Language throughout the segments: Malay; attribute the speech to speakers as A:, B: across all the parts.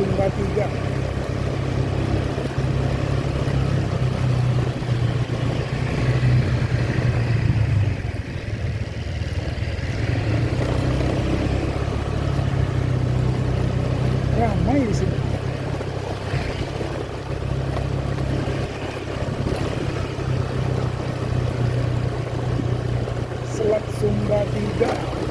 A: Sumba 3. Ramai di sini. Selat Sumba 3.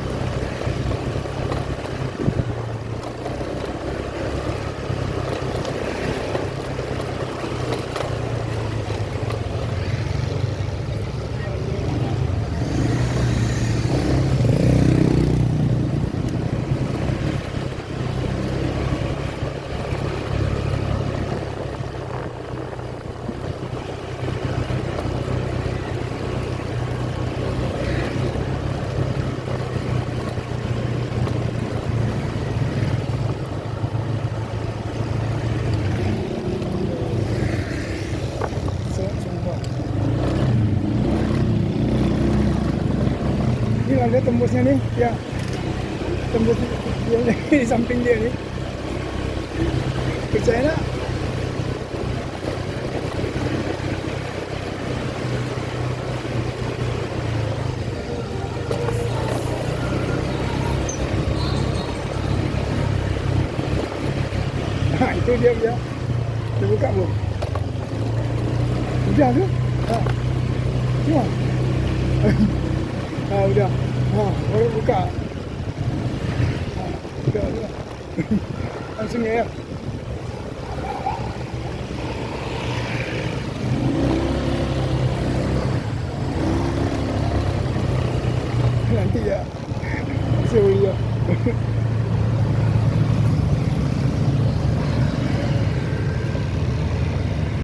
A: Inilah dia tembusnya nih, ya. Tembus dia di samping dia nih. Percaya tak? Nah, itu dia. Dia buka belum? Udah tu? Haa. Cuma? Haa, udah. Haa, baru buka. Haa, udah. Langsung ya. Nanti ya. Saya boleh ya.